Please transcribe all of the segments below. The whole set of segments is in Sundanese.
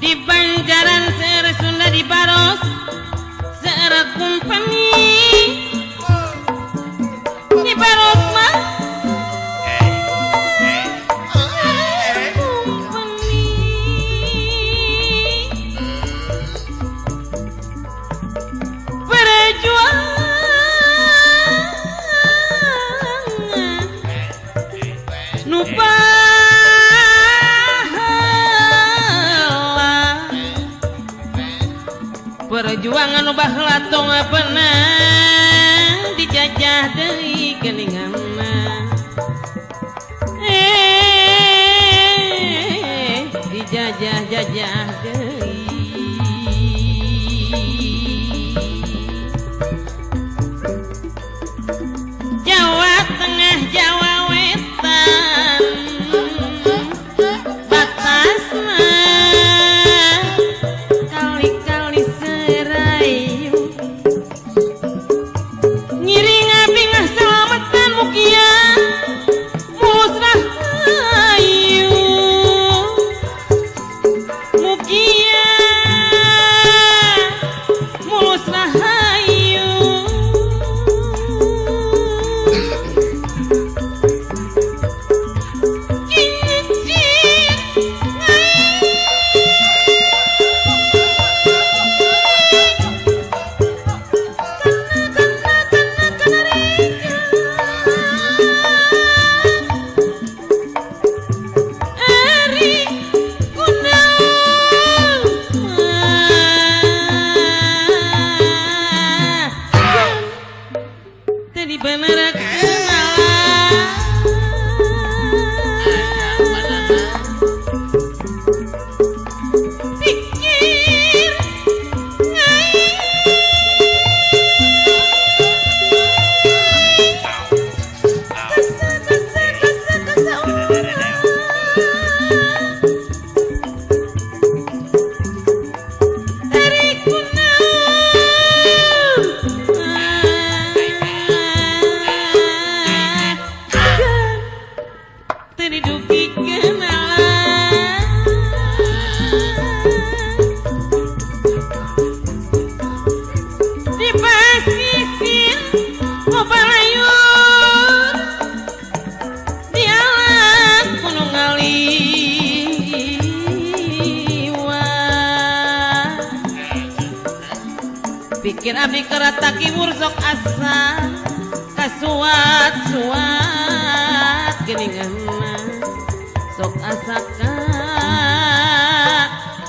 di Banjaran seere Sunda di Baros seere kumpeni di Baros mah kumpeni perjuangan nupa perjuangan baheula tong peunang dijajah deui geuninganna dijajah-jajah deui Jawa Tengah Jawa Wetan batasna kali-kali serayu ngiring abdi ngasalamatan mukia musrah ayu mukia mulus rahayu pikir abdi kerataki wursok asa kasuat-suat geuninganna sok asa kasuat-suat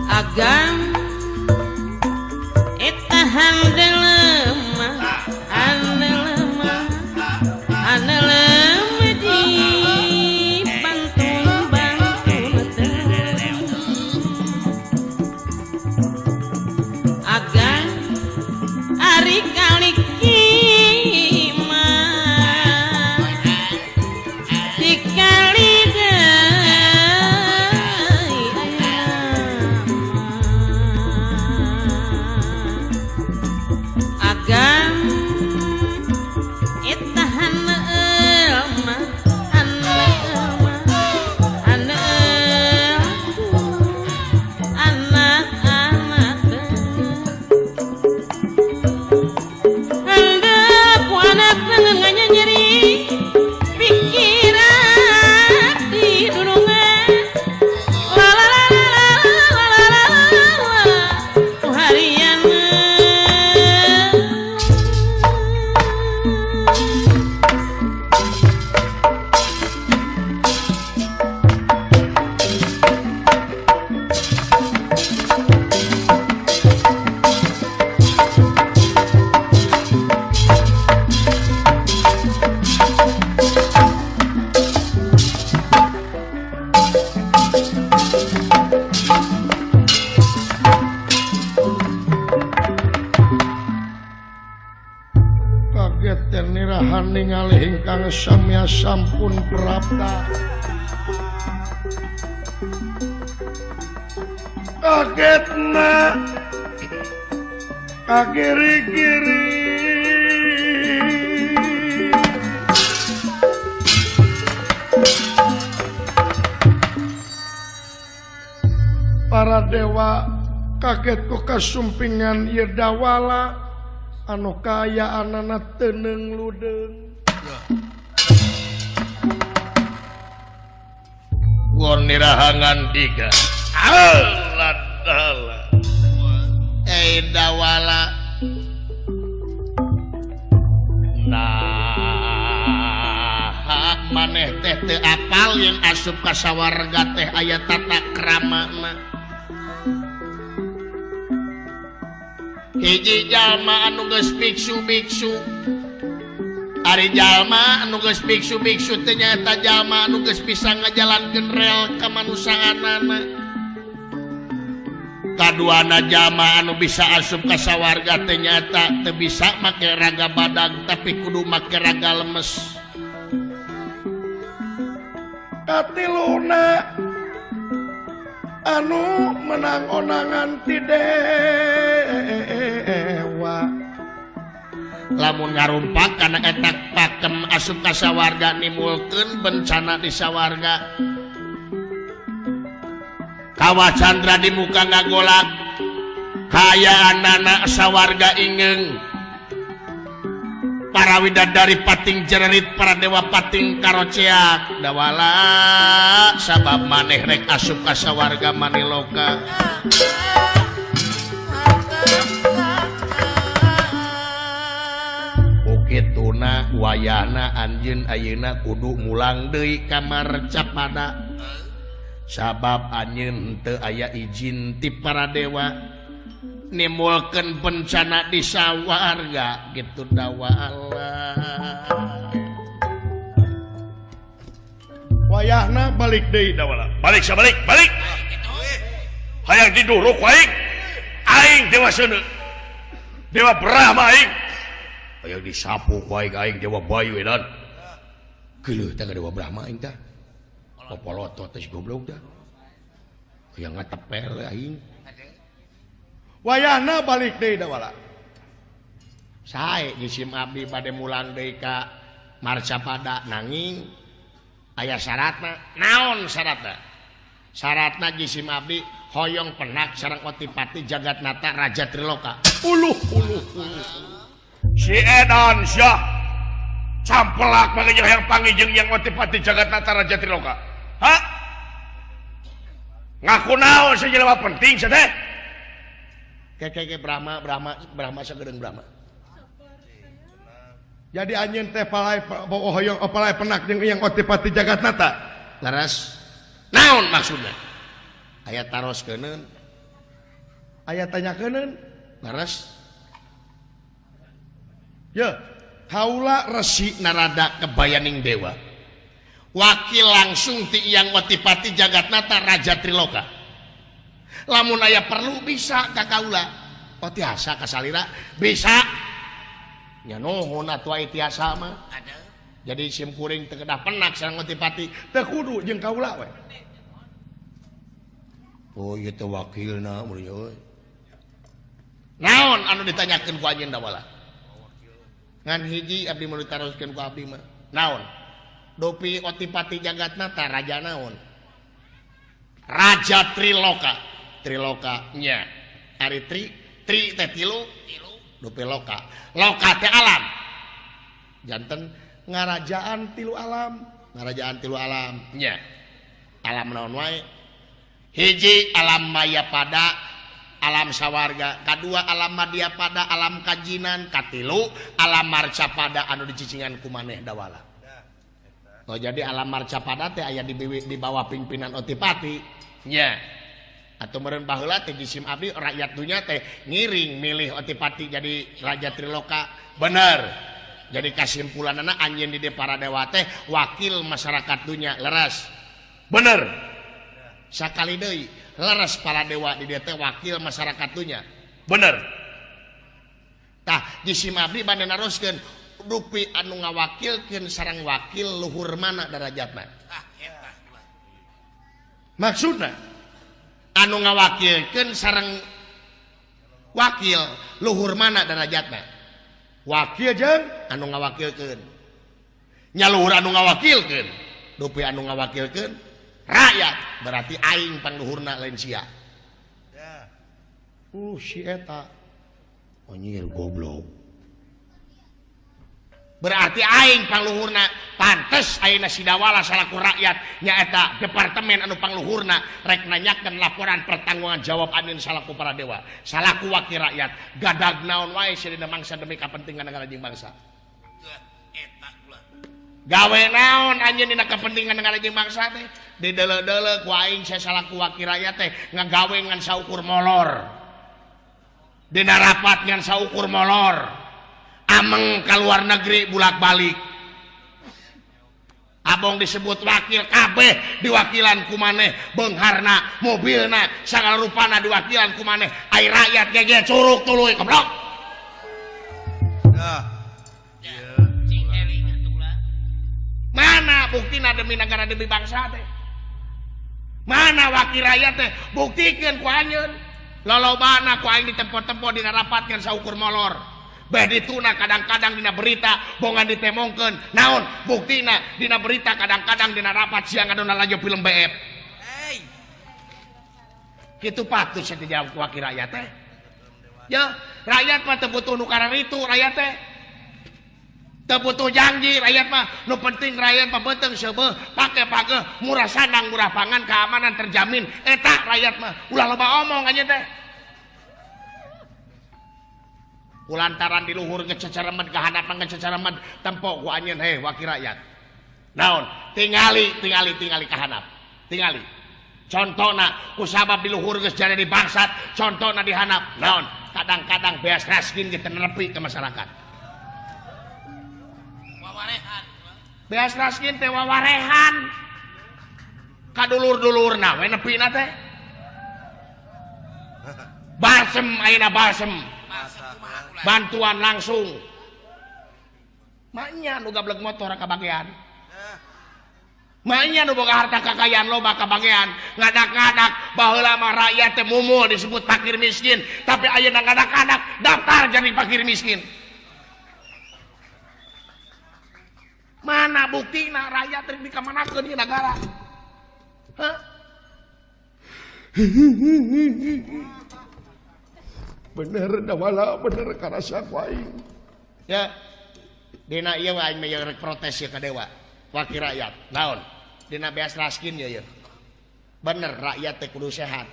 agam eta handelemah handelemah handelemah di ningali ingkang samya sampun prapta kagetna kagiri-giri dewa kaget ku kasumpingan ieu dawala anu kayaanana teuneng ludeung. Nirahangan diga Allah dawala nah maneh teh teu apal yen asup ka sawarga teh aya tata kramana hiji jalma anu geus biksu-biksu ari jalma anu geus biksu-biksu teh nyaeta jalma anu geus bisa ngajalankeun rel kamanusaanana. Kaduana jalma anu bisa asup ka sawarga teh nyaeta teu bisa make raga badag tapi kudu make raga lemes. Katiluna anu menang onangan ti dewa lamun ngarumpak kana etak pakem asup ka sawarga nimulkeun bencana di sawarga kawa candra di muka ngagolak kayaanana sawarga ingeng para widadari pating jererit para dewa pating karoceak dawala sabab maneh rek asup ka sawarga maniloka kituna wayana anjeun ayeuna kudu mulang deui ka Marcapada sabab anjeun teu aya izin ti para dewa nimulkeun bencana di sawarga gitu dawala. Wayahna balik deui dawala. Balik sabalik balik hayang diduruk aing dewa seuneu dewa Brahma aing hayang disapu ku aing dewa Bayu edan geuleuh teh dewa Brahma aing teh popolotot teh goblok teh hayang ngatepel aing wayahna balik deui dawala. Sae jisim abdi bade mulang deui ka Marcapada nanging aya syaratna. Naon syaratna? Syaratna jisim abdi hoyong penak sareng Otipati Jagatnata Raja Triloka. Uluh si edan syah campelak makanya yang pangijeng yang Otipati Jagatnata Raja Triloka. Hah? Ngaku naon sajelema penting sadeh? Keke Brahma sagedeung Brahma. Jadi anjeun teh hoyong palai penak jeung yang Otipati Jagatnata. Laras naon maksudna? Aya taroskeun. Aya tanyakeun. Laras ya, kaula Resi Narada kebayaning dewa. Wakil langsung ti yang Otipati Jagatnata Raja Triloka. Lamun aya perlu bisa ka kaula. Oh tiasa ka salira bisa. Nya nuhun atuh aya tiasa mah. Jadi sim kuring teu kedah penak sareng Otipati teu kudu jeung kaula we. Oh ieu teh wakilna mun euy. Naon anu ditanyakeun ku anjeun dawala? Ngan hiji abdi mun ditaroskeun ku abdi mah. Naon? Dopi Otipati Jagatnata raja naon? Raja Triloka. Triloka nya. Ari tri teh tilu, dopi loka. Loka teh alam. Janten ngarajaan tilu alam. Ngarajaan tilu alam nya. Alam naon wae? Hiji alam Mayapada, alam sawarga, kadua alam Madyapada, alam kajinan, katilu alam Marcapada anu dicicingan ku maneh dawala. Oh jadi alam Marcapada teh aya di bawah pimpinan Otipati nya. Atuh meureun baheula teh jisim abdi rakyat dunya teh ngiring milih Otipati jadi Raja Triloka. Bener. Jadi kasimpulanana anjeun di para dewa teh wakil masyarakat dunya. Leres. Bener. Sakali deui leres para dewa di dieu teh wakil masyarakat dunya. Bener. Tah jisim abdi bade naroskeun dupi anu ngawakilkeun sareng wakil luhur mana derajatna? Maksudna anu ngawakilkeun sareng wakil luhur mana derajatna? Wakil jeung anu ngawakilkeun. Nya luhur anu ngawakilkeun. Dupi anu ngawakilkeun rakyat berarti aing pangluhurna lain sia. si eta anjir goblok. berarti aing pangluhurna pantes ayeuna sidawala salaku rakyat nyaeta departemen anu pangluhurna rek nanyakeun laporan pertanggungan jawab anin salaku para dewa salaku wakil rakyat gadag naon wae sadina mangsa demi kapentingan negara jeung bangsa gawe naon anjeun dina kapentingan negara jeung bangsa teh dideuleuh-deuleuh ku aing salaku wakil rakyat teh ngagawe ngan saukur molor dina rapat ngan saukur molor ameng ke luar negeri bulak-balik abong disebut wakil kabeh diwakilan ku maneh beungharna mobilna sagala rupana diwakilan ku maneh ai rakyat gege curug tuluy goblok mana buktina demi negara demi bangsa teh mana wakil rakyat teh buktikeun ku anjeun lolobana ku aing ditempo-tempo dina rapat ngan saukur molor beh dituna kadang-kadang dina berita bongan ditemongkeun naon buktina dina berita kadang-kadang dina rapat siang adona lajo film BF kitu patut saya dijawab ku wakil rakyat teh ya rakyat mah teu butuh nu kararitu rakyat teh teu butuh janji rakyat mah nu penting rakyat mah beuteung seubeuh pake murah sandang murah pangan keamanan terjamin eta rakyat mah ulah loba omong aja teh kulantaran di luhur ngececeremet kehadapan ngececeremet tempo ku anjeun heh wakil rakyat naon tingali kahanap tingali contona ku sabab di luhur geus jadi dibangsat contona dihanap naon kadang-kadang beas raskin kita nepi ke masyarakat wawarehan beas raskin teh wawarehan kadulur-dulurna we nepina teh basem ayeuna basem bantuan langsung maknya nu gablek motor kabagean maknya nu boga harta kakayaan loba kabagean ngadak-ngadak baheula mah rakyat teh mumul disebut fakir miskin tapi ayeuna ngadak-ngadak daftar jadi fakir miskin mana buktina rakyat teh dikamanakeun di negara bener dawala bener karasa ku aing ya dina ieu aing mah rek protes ya ka dewa wakil rakyat naon dina beas raskin ya bener rakyat teh kudu sehat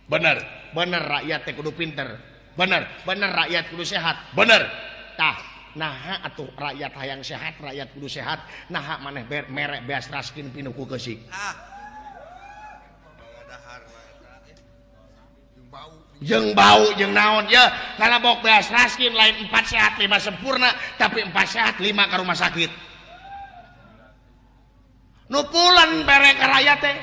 bener rakyat teh kudu pinter bener rakyat kudu sehat bener tah naha atuh rakyat hayang sehat rakyat kudu sehat naha maneh merek beas raskin pinu ku keusik jeung bau jeung naon ya kana bok beas raskin lain 4 sehat 5 sempurna tapi 4 sehat 5 ka rumah sakit nu pulen bere ka rakyat teh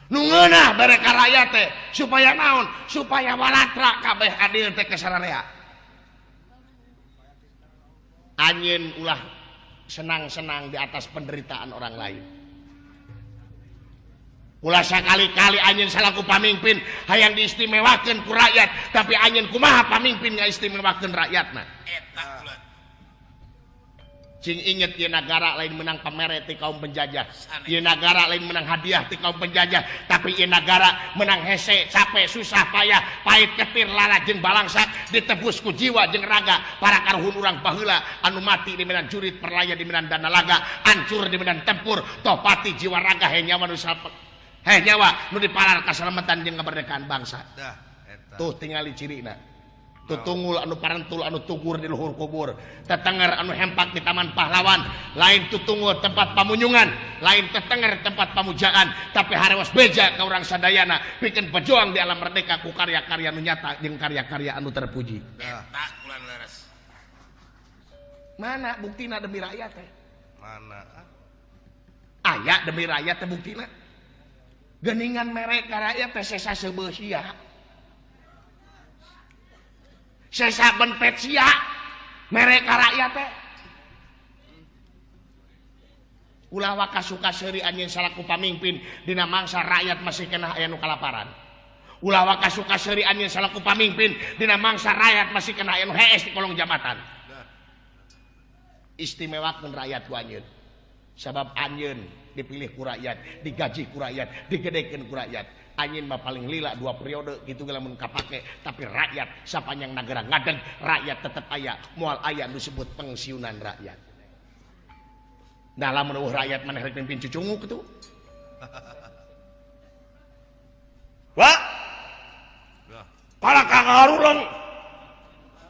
nu ngeunah bere ka rakyat teh supaya naon supaya walatra kabeh adil teh ke sararea anjeun ulah senang-senang di atas penderitaan orang lain ulah sakali-kali anjeun salaku pamimpin hayang diistimewakeun ku rakyat tapi anjeun kumaha pamimpin ngaistimewakeun rakyatna eta cing inget ieu nagara lain menang pamere ti kaum penjajah ieu nagara lain menang hadiah ti kaum penjajah tapi ieu nagara menang hese capek susah payah pahit ketir lara jeung balangsak ditebus ku jiwa jeung raga para karuhun urang baheula anu mati di medan jurit perlaya di medan danalaga hancur di medan tempur topati jiwa raga he nyawa nu heh nyawa nu dipalar kasalamatan jeung kemerdekaan bangsa tuh tingali cirina tuh tunggul anu parentul anu tugur di luhur kubur tetenger anu hempak di taman pahlawan lain tuh tunggul tempat pamunyungan lain tetenger tempat pamujaan tapi harewas beja ka urang sadayana pikeun pejuang di alam merdeka ku karya-karya anu nyata jeung karya-karya anu terpuji eta kulan leres mana buktina demi rakyat teh mana aya demi rakyat teh buktina geningan merek rakyat teh sesa seubeuh sia sesa benpet sia merek rakyat teh ulah wakasuka seuri anjeun salaku pamimpin dina mangsa rakyat masih kena aya nu kalaparan ulah wakasuka seuri anjeun salaku pamimpin dina mangsa rakyat masih kena aya nu hees di kolong jabatan istimewakeun rakyat ku anjeun sabab anjeun dipilih ku rakyat, digaji ku rakyat, digedekeun ku rakyat. angin mah paling lila 2 periode gitu lamun kapake tapi rakyat sapanjang nagara ngadeg rakyat tetep aya moal aya disebut pensiunan rakyat nah lamun rakyat maneh rek pimpin cucunguk kitu wah para kangarulang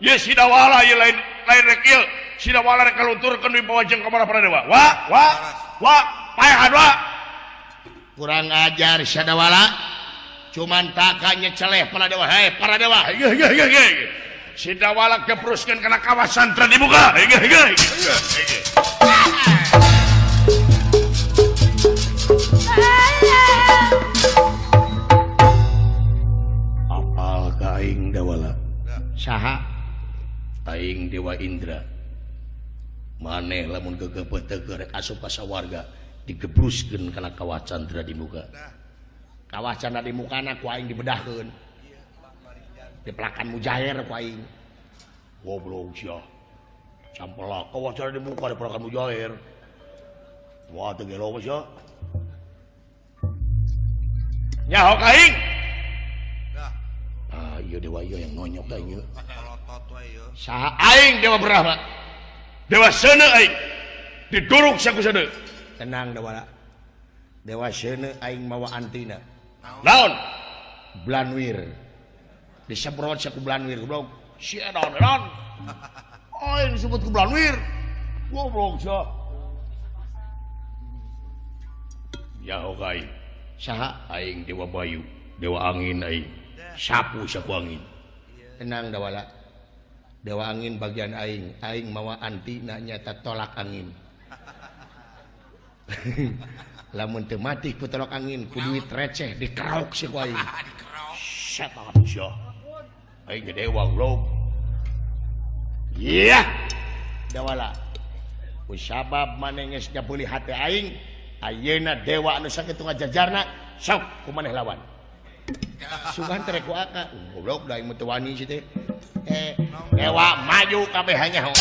ye sidawala ye lain rek ieu sidawala rek kalunturkeun di bawah jeung kamana Pradewa wah paehan wa kurang ajar sidawala cuman takanya celeh Pradewa hei Pradewa sidawala gepruskeun kana kawasan teu dibuka apal ka aing dawala saha aing Dewa Indra maneh lamun gegebet teu rek asup ka sawarga digebruskeun kana kawah Candra di muka kawah Candra di mukana ku aing dibedahkeun dipelakan mujair ku aing goblok sia campelak kawah Candra di muka dipelakan mujair wah teu gelo sia nyaho ka aing iya dewa iya yang nonyok ka ieu saha aing Dewa Brahma Dewa Seuneu aing diduruk saku seuneu tenang Dewa Seuneu aing mawa antina naon Blanwir disemprot saku Blanwir goblok sia naon aing disebut ku Blanwir goblok sia nyaho ka aing saha aing Dewa Bayu Dewa Angin aing sapu angin tenang Dewa Angin bagian aing mawa antina nyata tolak angin lamun teu mati ku tolak angin ku duit receh dikerok si ku aing setan sia aing ge dewa goblok iya dawala ku sabab maneh geus nyabeuli hate aing ayeuna dewa anu sakitu ngajajarna sok kumaneh lawan sugan tere ku aka goblok da aing teu wani si teh dewa maju kabeh hanya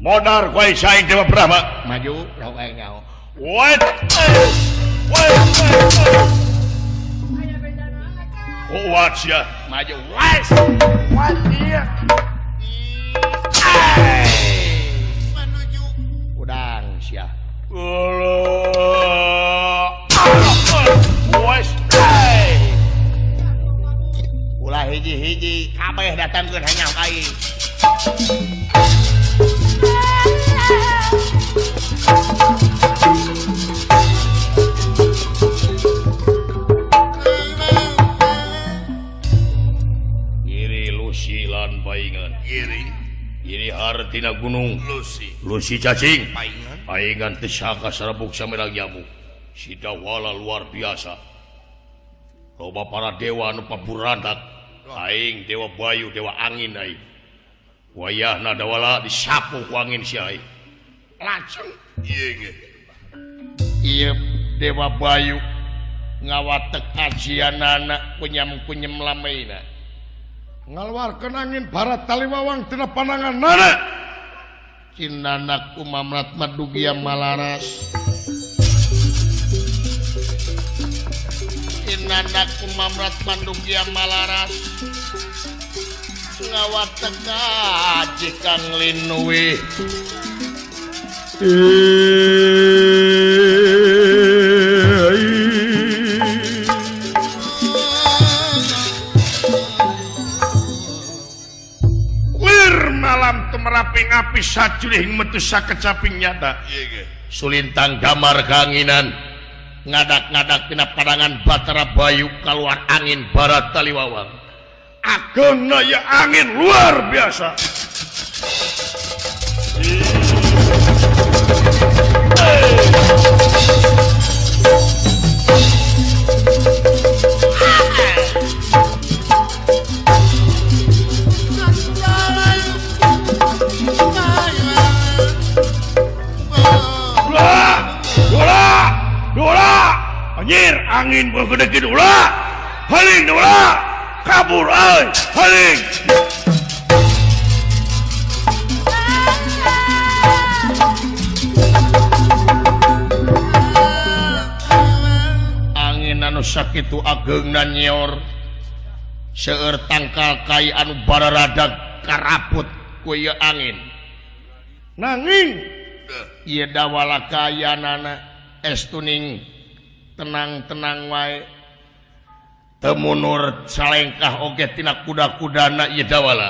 modar ku aing saing Dewa Brahma maju rok aing nyaho wait kuat sia maju wes what dia menuju udang sia wes ulah hiji-hiji kabeh datangkeun hanya aing iri lusi lan paingan iri hartina gunung lusi cacing paingan teu saka sarabuk samerang jamu sidawala luar biasa loba para dewa anu paburandak aing Dewa Bayu Dewa Angin aing wayahna dawala disapu ku angin si aing langsung iya Dewa Bayu ngawatek ajianana kunyam-kunyam lameina ngaluarkeun angin barat taliwawang tina pananganna cinana kumamrat madugia malaras cinana kumamrat madugia malaras ngawatek aji kang linuwi lir malam temeraping api sajulih metu sakecaping nyata sulintang damar kanginan ngadak-ngadak tina padangan Batara Bayu keluar angin barat taliwawang ageuna ya angin luar biasa nyir angin gede gitu ulah haling ulah kabur ay haling angin anu sakitu ageng na nyor seueur tangkal kai anu bararadag karaput ku ieu angin nanging ieu dawala kayanana estuning tenang-tenang wae teu munur salengkah oge tina kuda-kudana ieu dawala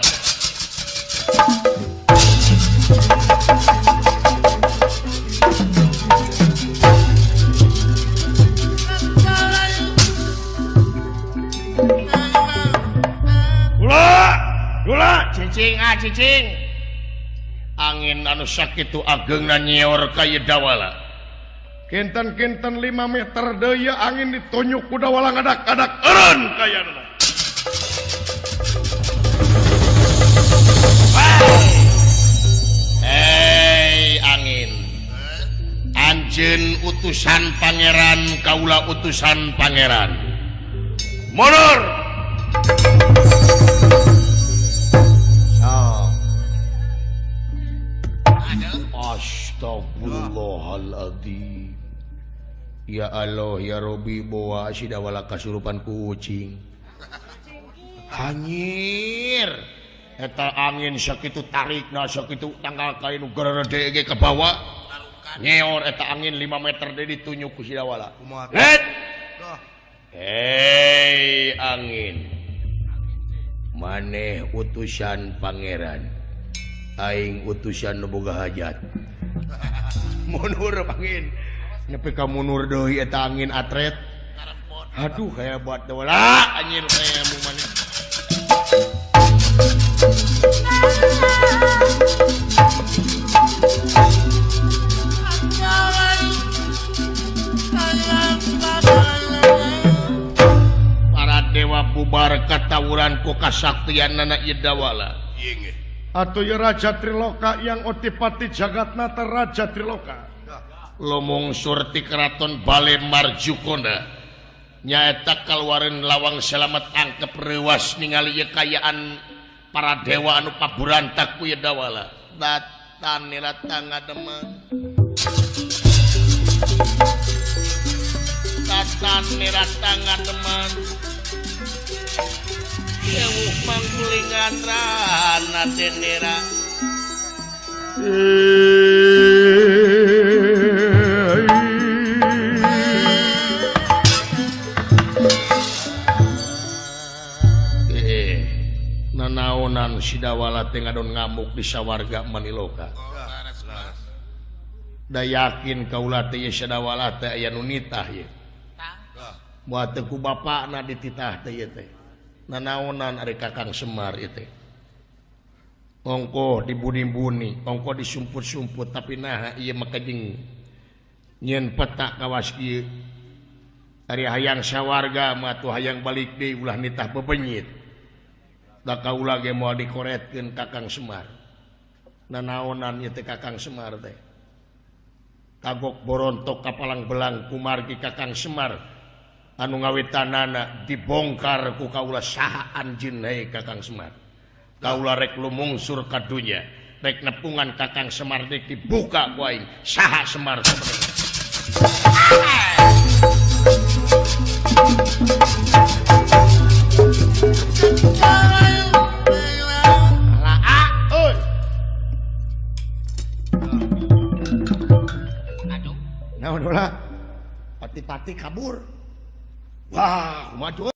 ulah cicing angin anu sakitu ageungna nyeor ka ieu dawala kinten-kinten 5 meter deui angin ditunjuk ku dawala ngadak-adak eureun kayana hei angin anjeun utusan pangeran kaula utusan pangeran mundur Astagfirullahaladzim. Ya Allah ya Robi bawa si dawala kasurupan kucing. Hanyir. Eta angin sakitu tarikna sakitu tanggal kain gerede ge ke bawah. Nyeor eta angin 5 meter deui ditunjuk ku si dawala. let Hei angin. Maneh utusan pangeran. Aing utusan nu boga hajat. Mundur angin. Nepi ka mundur deui eta angin atret. Aduh kayak buat dawala anjir kayak mu maneh. Para dewa bubar katawuran ku kasaktianna ieu dawala. atau ya Raja Triloka yang otipati jagatnata Raja Triloka Lomong surti keraton Bale Marjukona nyaeta kaluarin lawang selamat angkep rewas ningali ye kayaan para dewa anu paburantak ku ye dawala datan nirata ngademen datan nirata ngademen Yewuh manggulingan rana dendera nanaonan si dawala teh ngadon ngamuk di sawarga Maniloka da yakin kaula teh si dawala teh aya nu nitah ye moal teh ku bapakna dititah teh ye teh nanaonan ari Kakang Semar ieu teh ongko dibuni-buni ongko disumput-sumput tapi nah ieu mah kajeng nyeun peta kawas kieu ari hayang sawarga mah atuh hayang balik deui ulah nitah bebenyit da kaula ge moal dikoretkeun Kakang Semar nanaonan ieu teh Kakang Semar teh kagok borontok kapalang belang kumargi Kakang Semar anu ngawitanana dibongkar ku kaula saha anjeun hei Kakang Semar kaula rek lumungsur ka dunya rek nepungan Kakang Semar rek dibuka ku aing saha Semar sebenarnya naon ulah pati-pati kabur wah maju